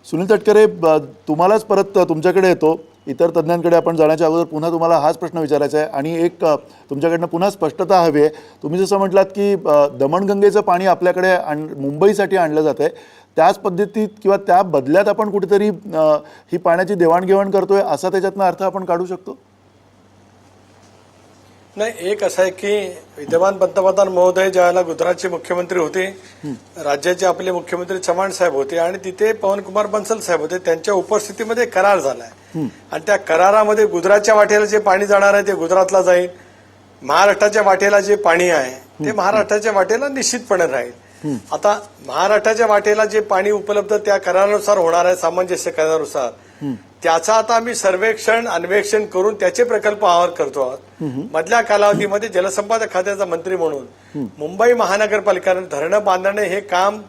सुनील तटकरे, तुम्हालाच परत तुमच्याकडे येतो. इतर तज्ञांकडे आपण जाण्याच्या अगोदर पुन्हा तुम्हाला हाच प्रश्न विचारायचा आहे आणि एक तुमच्याकडनं पुन्हा स्पष्टता हवी आहे. तुम्ही जसं म्हटलात की दमणगंगेचं पाणी आपल्याकडे मुंबईसाठी आणलं जातं आहे, त्याच पद्धतीत किंवा त्या बदल्यात आपण कुठेतरी ही पाण्याची देवाणघेवाण करतोय असा त्याच्यातनं अर्थ आपण काढू शकतो? नाही, एक असं आहे की विद्यमान पंतप्रधान महोदय ज्यावेळेला गुजरातचे मुख्यमंत्री होते, राज्याचे आपले मुख्यमंत्री चव्हाण साहेब होते आणि तिथे पवनकुमार बन्सल साहेब होते, त्यांच्या उपस्थितीमध्ये करार झालाय आणि त्या करारामध्ये गुजरातच्या वाटेला जे पाणी जाणार आहे ते गुजरातला जाईल, महाराष्ट्राच्या वाटेला जे पाणी आहे ते महाराष्ट्राच्या वाटेला निश्चितपणे राहील. आता महाराष्ट्राच्या वाटेला जे पाणी उपलब्ध त्या करारानुसार होणार आहे, सामंजस्य करारानुसार, त्याचा आता आम्ही सर्वेक्षण अन्वेषण करून त्याचे प्रकल्प आवार करतो आहोत. मधल्या कालावधीमध्ये जलसंपदा खात्याचा मंत्री म्हणून मुंबई महानगरपालिकेने धरणं बांधणे हे काम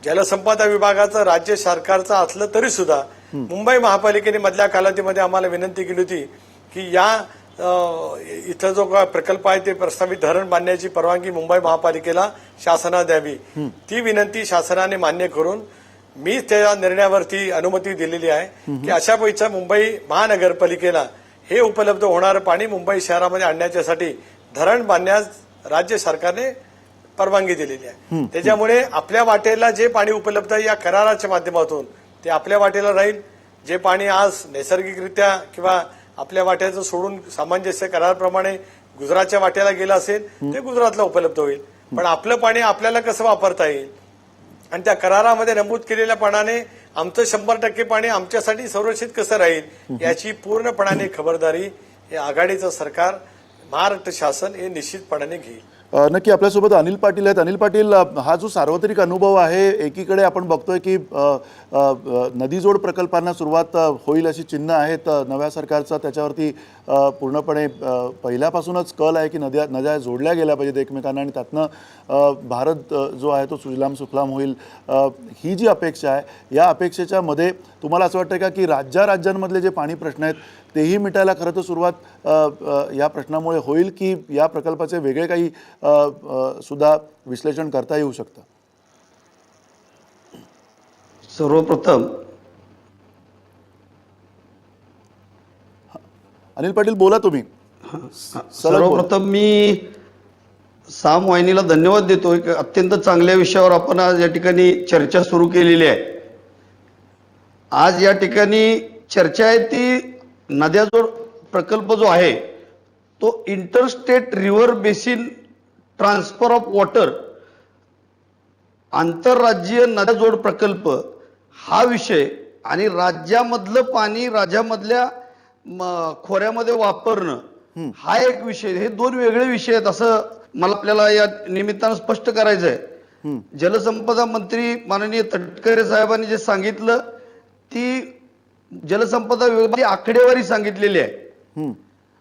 जलसंपदा विभागाचं राज्य सरकारचं असलं तरी सुद्धा मुंबई महापालिकेने मधल्या कालावधीमध्ये आम्हाला विनंती केली होती की या इथं जो प्रकल्प आहे ते प्रस्तावित धरण बांधण्याची परवानगी मुंबई महापालिकेला शासनाने द्यावी. ती विनंती शासनाने मान्य करून मी त्या निर्णयावरती अनुमती दिलेली आहे की अशा पैसा मुंबई महानगरपालिकेला हे उपलब्ध होणारं पाणी मुंबई शहरामध्ये आणण्याच्यासाठी धरण बांधण्यास राज्य सरकारने परवानगी दिलेली आहे. त्याच्यामुळे आपल्या वाटेला जे पाणी उपलब्ध आहे या कराराच्या माध्यमातून ते आपल्या वाटेला राहील. जे पाणी आज नैसर्गिकरित्या किंवा आपल्या वाट्याचं सोडून सामंजस्य कराराप्रमाणे गुजरातच्या वाट्याला गेलं असेल ते गुजरातला उपलब्ध होईल. पण आपलं पाणी आपल्याला कसं वापरता येईल आणि त्या करारामध्ये नमूद केलेल्या पाण्याने आमचं 100% पाणी आमच्यासाठी संरक्षित कसं राहील याची पूर्णपणाने खबरदारी हे आघाडीचं सरकार, महाराष्ट्र शासन हे निश्चितपणाने घेईल. नक्की. आपल्यासोबत अनिल पाटील आहेत. अनिल पाटील, हा जो सार्वत्रिक अनुभव आहे, एकीकडे आपण बघतोय की नदीजोड प्रकल्पांना सुरुवात होईल अशी चिन्ह आहेत नव्या सरकारचा. त्याच्यावरती पूर्णपणे पहिल्यापासूनच कल आहे की नद्या जोडल्या गेल्या पाहिजेत एकमेकांना आणि त्यातनं भारत जो आहे तो सुजलाम सुफलाम होईल, ही जी अपेक्षा आहे, या अपेक्षेच्या मध्ये तुम्हाला असं वाटतं का की राज्यांमधले जे पाणी प्रश्न आहेत तेही मिटायला खरं तर सुरुवात या प्रश्नामुळे होईल की या प्रकल्पाचे वेगळे काही सुद्धा विश्लेषण करता येऊ शकतं? सर्वप्रथम अनिल पाटील बोला तुम्ही. सर्वप्रथम मी साम वाहिनीला धन्यवाद देतो. एक अत्यंत चांगल्या विषयावर आपण आज या ठिकाणी चर्चा सुरू केलेली आहे. आज या ठिकाणी चर्चा आहे ती नद्याजोड प्रकल्प जो आहे तो interstate river basin transfer of water, आंतरराज्यीय नद्याजोड प्रकल्प हा विषय आणि राज्यामधलं पाणी राज्यामधल्या खोऱ्यामध्ये वापरणं हा एक विषय. हे दोन वेगळे विषय आहेत असं मला आपल्याला या निमित्तानं स्पष्ट करायचं आहे. जलसंपदा मंत्री माननीय तटकरे साहेबांनी जे सांगितलं ती जलसंपदा विभागाची आकडेवारी सांगितलेली आहे.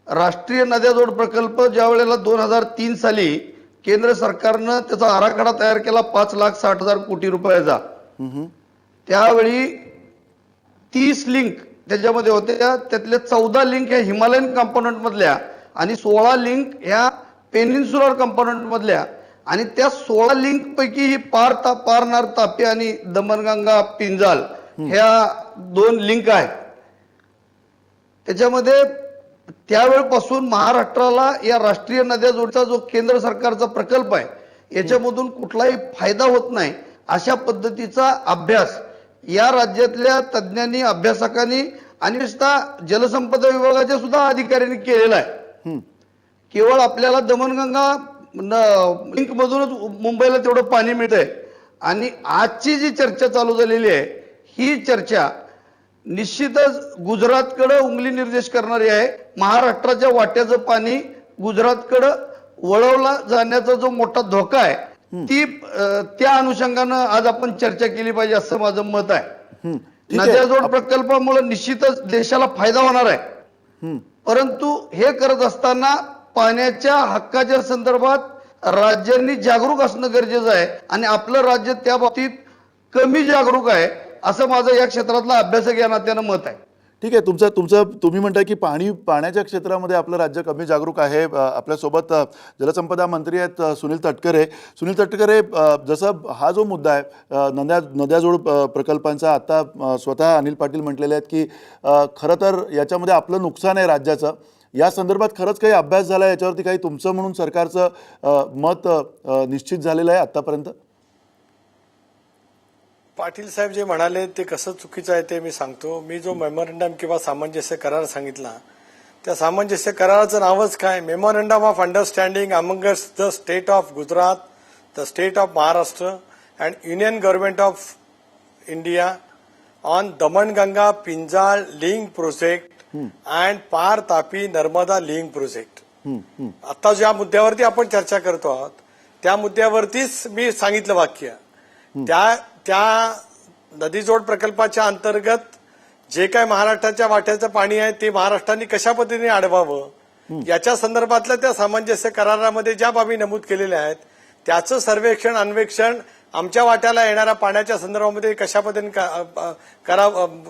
राष्ट्रीय नद्याजोड प्रकल्प ज्या वेळेला 2003 साली केंद्र सरकारनं त्याचा आराखडा तयार केला 5,60,000 कोटी रुपयाचा, त्यावेळी 30 लिंक त्याच्यामध्ये होत्या. त्यातल्या 14 लिंक ह्या हिमालयन कंपोनंट मधल्या आणि 16 लिंक ह्या पेनिन्सुलर कंपोनंट मधल्या आणि त्या 16 लिंक पैकी ही पारनार तापी आणि दमणगंगा पिंजाल ह्या 2 लिंक आहेत. त्याच्यामध्ये त्यावेळपासून महाराष्ट्राला या राष्ट्रीय नद्या जोडचा जो केंद्र सरकारचा प्रकल्प आहे याच्यामधून कुठलाही फायदा होत नाही अशा पद्धतीचा अभ्यास या राज्यातल्या तज्ज्ञांनी, अभ्यासकांनी आणि जलसंपदा विभागाच्या सुद्धा अधिकाऱ्यांनी केलेला आहे. केवळ आपल्याला दमणगंगा लिंक मधूनच मुंबईला तेवढं पाणी मिळतंय आणि आजची जी चर्चा चालू झालेली आहे ही चर्चा निश्चितच गुजरातकडे उंगली निर्देश करणारी आहे. महाराष्ट्राच्या वाट्याचं पाणी गुजरातकडे वळवला जाण्याचा जो मोठा धोका आहे ती त्या अनुषंगानं आज आपण चर्चा केली पाहिजे असं माझं मत आहे. नद्याजोड प्रकल्पामुळे निश्चितच देशाला फायदा होणार आहे, परंतु हे करत असताना पाण्याच्या हक्काच्या संदर्भात राज्यांनी जागरूक असणं गरजेचं आहे आणि आपलं राज्य त्या बाबतीत कमी जागरूक आहे असं माझं या क्षेत्रातलं अभ्यासक या नात्यानं मत आहे. ठीक आहे, तुम्ही म्हणताय की पाण्याच्या क्षेत्रामध्ये आपलं राज्य कमी जागरूक आहे. आपल्यासोबत जलसंपदा मंत्री आहेत सुनील तटकरे. जसं हा जो मुद्दा आहे नद्याजोड प्रकल्पांचा, आता स्वतः अनिल पाटील म्हटलेले आहेत की खरं तर याच्यामध्ये आपलं नुकसान आहे राज्याचं. या संदर्भात खरंच काही अभ्यास झाला आहे याच्यावरती? काही तुमचं म्हणून सरकारचं मत निश्चित झालेलं आहे आतापर्यंत? पाटील साहेब जे म्हणाले ते कसं चुकीचं आहे ते मी सांगतो. मी जो मेमोरंडम किंवा सामंजस्य करार सांगितला, त्या सामंजस्य कराराचं नावच काय? Memorandum of understanding amongst the state of Gujarat, the state of Maharashtra and union government of India on Damanganga Pinjal link project and पार तापी नर्मदा लिंक प्रोजेक्ट. आता ज्या मुद्द्यावरती आपण चर्चा करतो आहोत त्या मुद्द्यावरतीच मी सांगितलं वाक्य. त्या नदीजोड प्रकल्पाच्या अंतर्गत जे काय महाराष्ट्राच्या वाट्याचं पाणी आहे ते महाराष्ट्राने कशा पद्धतीने अडवावं याच्या संदर्भातल्या त्या सामंजस्य करारामध्ये ज्या बाबी नमूद केलेल्या आहेत त्याचं सर्वेक्षण अन्वेषण आमच्या वाट्याला येणाऱ्या पाण्याच्या संदर्भामध्ये कशा पद्धतीने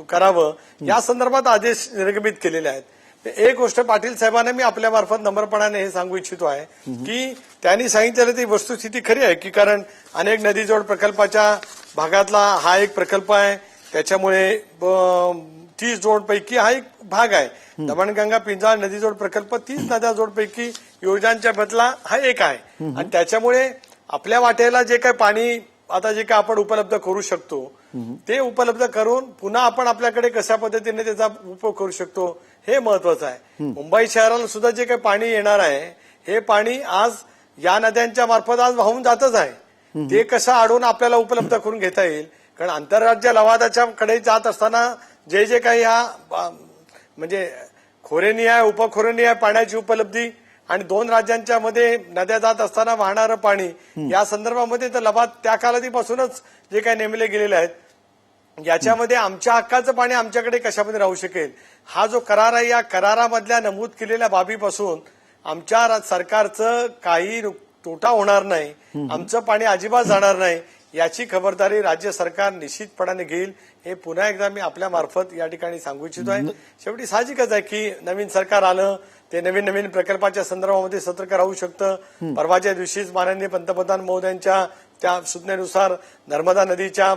करावं या संदर्भात आदेश निर्गमित केलेले आहेत. एक गोष्ट पाटील साहेबांना मी आपल्या मार्फत नम्रपणाने हे सांगू इच्छितो आहे की त्यांनी सांगितलेलं ती वस्तुस्थिती खरी आहे की कारण अनेक नदीजोड प्रकल्पाच्या भागातला हा एक प्रकल्प आहे. त्याच्यामुळे 30 जोडपैकी हा एक भाग आहे. दमणगंगा पिंजाळ नदीजोड प्रकल्प 30 नद्याजोडपैकी योजनांच्या बदला हा एक आहे आणि त्याच्यामुळे आपल्या वाट्याला जे काही पाणी आता जे काय आपण उपलब्ध करू शकतो ते उपलब्ध करून पुन्हा आपण आपल्याकडे कशा पद्धतीने त्याचा उपयोग करू शकतो हे महत्वाचं आहे. मुंबई शहराला सुद्धा जे काही पाणी येणार आहे हे पाणी आज या नद्यांच्या मार्फत आज वाहून जातच आहे. ते कसं अडवून आपल्याला उपलब्ध करून घेता येईल कारण आंतरराज्य लवादाच्या कडे जात असताना जे जे काही म्हणजे खोरेनिहाय उपखोरेनिहाय पाण्याची उपलब्धी आणि 2 राज्यांच्या मध्ये नद्या जात असताना वाहणारं पाणी या संदर्भामध्ये तर लबाद त्या कालावधीपासूनच जे काही नेमले गेलेले आहेत याच्यामध्ये आमच्या हक्काचं पाणी आमच्याकडे कशामध्ये राहू शकेल हा जो करार आहे या करारामधल्या नमूद केलेल्या बाबीपासून आमच्या सरकारचं काही तोटा होणार नाही, आमचं पाणी अजिबात जाणार नाही याची खबरदारी राज्य सरकार निश्चितपणाने घेईल. हे पुन्हा एकदा मी आपल्या मार्फत या ठिकाणी सांगू इच्छितो आहे. शेवटी साहजिकच आहे की नवीन सरकार आलं ते नवीन प्रकल्पाच्या संदर्भामध्ये सतर्क राहू शकतं. परवाच्या दिवशीच माननीय पंतप्रधान महोदयांच्या त्या सूचनेनुसार नर्मदा नदीच्या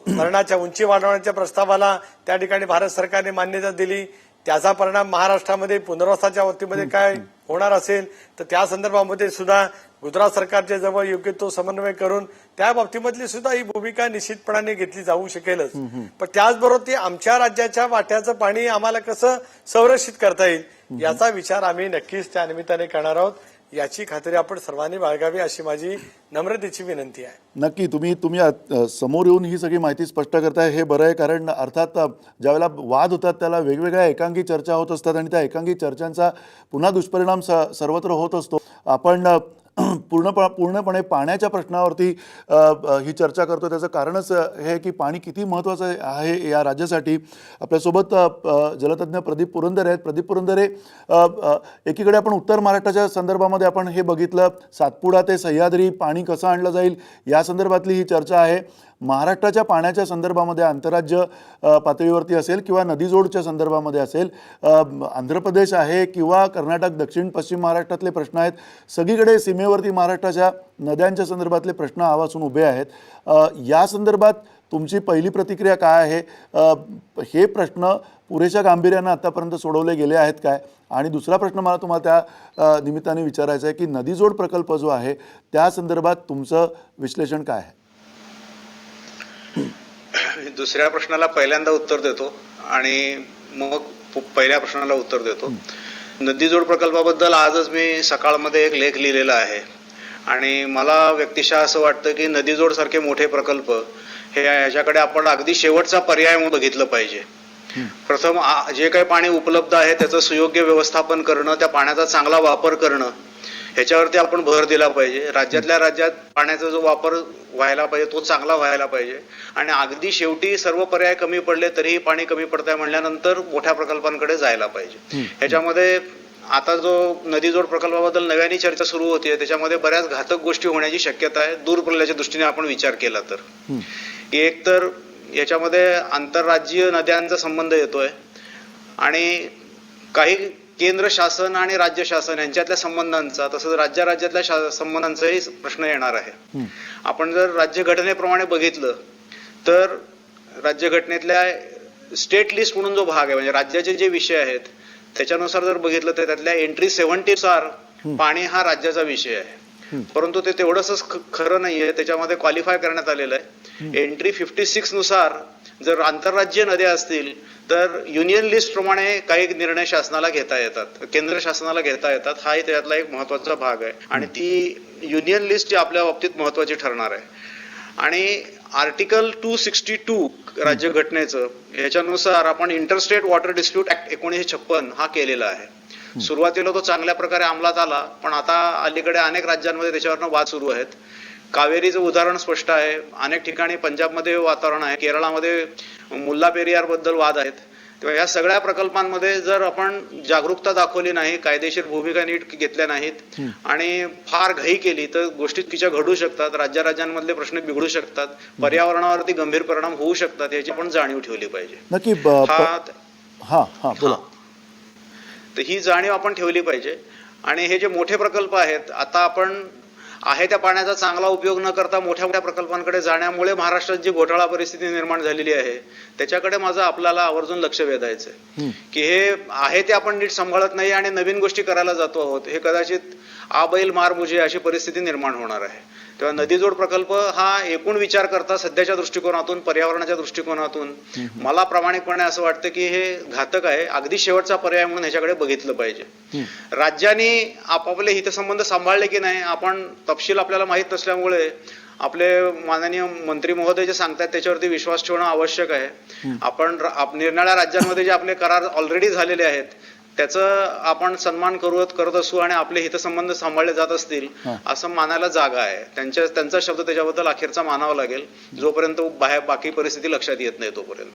धरणाच्या उंची वाढवण्याच्या प्रस्तावाला त्या ठिकाणी भारत सरकारने मान्यता दिली. त्याचा परिणाम महाराष्ट्रामध्ये पुनर्वसनाच्या बाबतीमध्ये काय होणार असेल तर त्या संदर्भामध्ये सुद्धा गुजरात सरकारच्या जवळ योग्य तो समन्वय करून त्या बाबतीमधली सुद्धा ही भूमिका निश्चितपणाने घेतली जाऊ शकेलच. पण त्याचबरोबर ते आमच्या राज्याच्या वाट्याचं पाणी आम्हाला कसं संरक्षित करता येईल याचा विचार आम्ही नक्कीच त्या निमित्ताने करणार आहोत. याची खात्री आपण सर्वांनी बाळगावी अशी माझी नम्रतेची विनंती आहे. नक्की तुम्ही समोर येऊन ही सगळी माहिती स्पष्ट करताय हे बरं आहे कारण अर्थात ज्यावेळेला वाद होतात त्याला वेगवेगळ्या एकांगी चर्चा होत असतात आणि त्या एकांगी चर्चांचा पुन्हा दुष्परिणाम सर्वत्र होत असतो. आपण पूर्णपणे पाण्याच्या प्रश्नावरती ही चर्चा करतो. त्याचं कारणच हे आहे की पाणी किती महत्त्वाचं आहे या राज्यासाठी. आपल्यासोबत जलतज्ञ प्रदीप पुरंदरे आहेत. प्रदीप पुरंदरे, एकीकडे आपण उत्तर महाराष्ट्राच्या संदर्भामध्ये आपण हे बघितलं, सातपुडा ते सह्याद्री पाणी कसं आणलं जाईल या संदर्भातली ही चर्चा आहे. महाराष्ट्राच्या पाण्याच्या संदर्भामध्ये आंतरराज्य पातळीवरती असेल किंवा नदीजोडच्या संदर्भामध्ये असेल, आंध्र प्रदेश आहे किंवा कर्नाटक, दक्षिण पश्चिम महाराष्ट्रातले प्रश्न आहेत. सगळीकडे सीमेवरती महाराष्ट्राच्या नद्यांच्या संदर्भातले प्रश्न आवाजून उभे आहेत. या संदर्भात तुमची पहिली प्रतिक्रिया काय आहे? हे प्रश्न पुरेशा गांभीर्यानं आतापर्यंत सोडवले गेले आहेत काय? आणि दुसरा प्रश्न मला तुम्हाला त्या निमित्ताने विचारायचा आहे की नदीजोड प्रकल्प जो आहे त्या संदर्भात तुमचं विश्लेषण काय आहे? दुसऱ्या प्रश्नाला पहिल्यांदा उत्तर देतो आणि मग पहिल्या प्रश्नाला उत्तर देतो. नदीजोड प्रकल्पाबद्दल आजच मी सकाळमध्ये एक लेख लिहिलेला आहे आणि मला व्यक्तिशः असं वाटतं की नदीजोड सारखे मोठे प्रकल्प ह्याच्याकडे आपण अगदी शेवटचा पर्याय म्हणून बघितलं पाहिजे. प्रथम जे काही पाणी उपलब्ध आहे त्याचं सुयोग्य व्यवस्थापन करणं, त्या पाण्याचा चांगला वापर करणं ह्याच्यावरती आपण भर दिला पाहिजे. राज्यातल्या राज्यात पाण्याचा जो वापर व्हायला पाहिजे तो चांगला व्हायला पाहिजे आणि अगदी शेवटी सर्व पर्याय कमी पडले तरीही पाणी कमी पडतंय म्हणल्यानंतर मोठ्या प्रकल्पांकडे जायला पाहिजे. ह्याच्यामध्ये आता जो नदीजोड प्रकल्पाबद्दल नव्याने चर्चा सुरू होतीये त्याच्यामध्ये बऱ्याच घातक गोष्टी होण्याची शक्यता आहे दूर पल्ल्याच्या दृष्टीने आपण विचार केला तर. एक तर याच्यामध्ये आंतरराज्यीय नद्यांचा संबंध येतोय आणि काही केंद्र शासन आणि राज्य शासन यांच्यातल्या संबंधांचा तसंच राज्यातल्या संबंधांचाही प्रश्न येणार आहे. आपण जर राज्यघटनेप्रमाणे बघितलं तर राज्यघटनेतल्या स्टेट लिस्ट म्हणून जो भाग आहे म्हणजे राज्याचे जे विषय आहेत त्याच्यानुसार जर बघितलं तर त्यातल्या एंट्री 70 नुसार पाणी हा राज्याचा विषय आहे. परंतु ते तेवढंच खरं नाहीये, त्याच्यामध्ये क्वालिफाय करण्यात आलेलं आहे. एंट्री 56 नुसार जर आंतरराज्यीय नद्या असतील तर युनियन लिस्ट प्रमाणे काही निर्णय शासनाला घेता येतात, केंद्र शासनाला घेता येतात. हाही त्यातला एक महत्वाचा भाग आहे आणि ती युनियन लिस्ट आपल्या बाबतीत महत्वाची ठरणार आहे. आणि आर्टिकल 262 राज्यघटनेचं याच्यानुसार आपण इंटरस्टेट वॉटर डिस्प्यूट ऍक्ट 1956 हा केलेला आहे. सुरुवातीला तो चांगल्या प्रकारे अंमलात आला, पण आता अलीकडे अनेक राज्यांमध्ये त्याच्यावरनं वाद सुरू आहेत. कावेरीचं उदाहरण स्पष्ट आहे. अनेक ठिकाणी पंजाबमध्ये वातावरण आहे, केरळामध्ये मुल्ला पेरियार बद्दल वाद आहेत. तेव्हा या सगळ्या प्रकल्पांमध्ये जर आपण जागरूकता दाखवली नाही, कायदेशीर भूमिका नीट घेतल्या नाहीत आणि फार घाई केली तर गोष्टी चुकीच्या घडू शकतात, राज्यांमधले प्रश्न बिघडू शकतात, पर्यावरणावरती गंभीर परिणाम होऊ शकतात, याची पण जाणीव ठेवली पाहिजे. नक्की. बोला. तर ही जाणीव आपण ठेवली पाहिजे. आणि हे जे मोठे प्रकल्प आहेत, आता आपण आहे त्या पाण्याचा चांगला उपयोग न करता मोठ्या मोठ्या प्रकल्पांकडे जाण्यामुळे महाराष्ट्रात जी घोटाळा परिस्थिती निर्माण झालेली आहे त्याच्याकडे माझं आपल्याला आवर्जून लक्ष वेधायचंय की हे आहे ते आपण नीट सांभाळत नाही आणि नवीन गोष्टी करायला जातो आहोत. हे कदाचित आ बैल मार मुझे अशी परिस्थिती निर्माण होणार आहे. तेव्हा नदीजोड प्रकल्प हा एकूण विचार करता सध्याच्या दृष्टिकोनातून, पर्यावरणाच्या दृष्टिकोनातून मला प्रामाणिकपणे असं वाटतं की हे घातक आहे. अगदी शेवटचा पर्याय म्हणून ह्याच्याकडे बघितलं पाहिजे. राज्यांनी आपापले हितसंबंध सांभाळले की नाही आपण तपशील आपल्याला माहीत नसल्यामुळे आपले माननीय मंत्री महोदय जे सांगतात त्याच्यावरती विश्वास ठेवणं आवश्यक आहे. आपण निरनिराळ्या राज्यांमध्ये जे आपले करार ऑलरेडी झालेले आहेत त्याचं आपण सन्मान करत असू आणि आपले हितसंबंध सांभाळले जात असतील असं मानायला जागा आहे. त्यांचा शब्द त्याच्याबद्दल अखेरचा मानावा लागेल जोपर्यंत बाकी परिस्थिती लक्षात येत नाही तोपर्यंत.